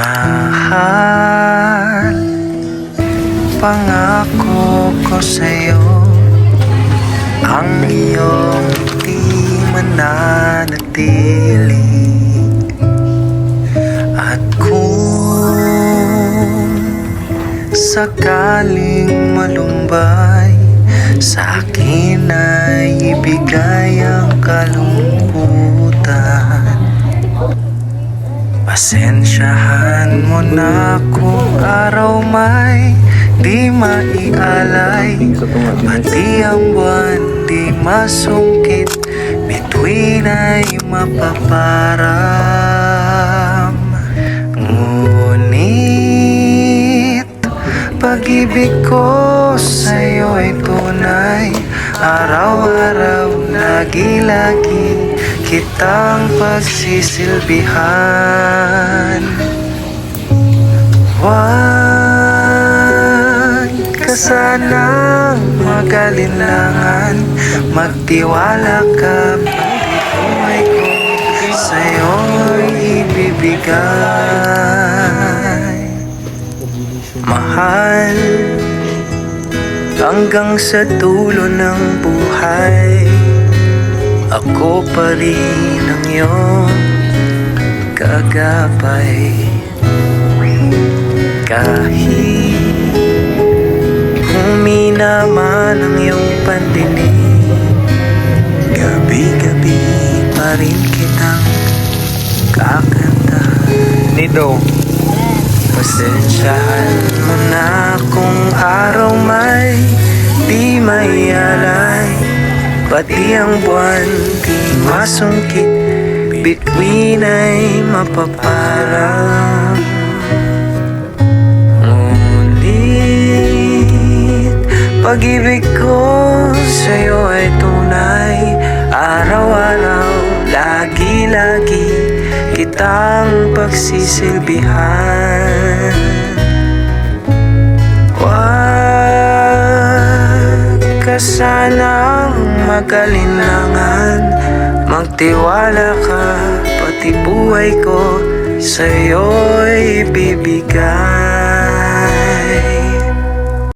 Mahal, pangako ko sa'yo ang iyong di mananatili. At kung sakaling malumbay, sa akin ay ibigay ang kalungkutan. Pasensyahan mo na kung araw may di maialay, pati ang buwan di masungkit, bituin ay mapaparam. Ngunit pag-ibig ko sa'yo ay tunay, araw-araw, lagi-lagi kitang pagsisilbihan. Huwag ka sanang mag-alinlangan, magtiwala ka, pati buhay ko sa'yo'y ibibigay. Mahal, hanggang sa dulo ng buhay, ako pa rin ang iyong kagabay. Kahit humina man ang iyong pandinig, gabi-gabi pa rin kitang kakantahan. Nido, pasensyahan mo na kung araw may di maialay, pati ang buwan di masungkit, bituin ay mapaparang. Ngunit pag-ibig ko sa'yo ay tunay, araw-araw, lagi-lagi kitang pagsisilbihan. Huwag ka sanang mag-alinlangan, magtiwala ka, pati buhay ko sa'yo'y ibibigay.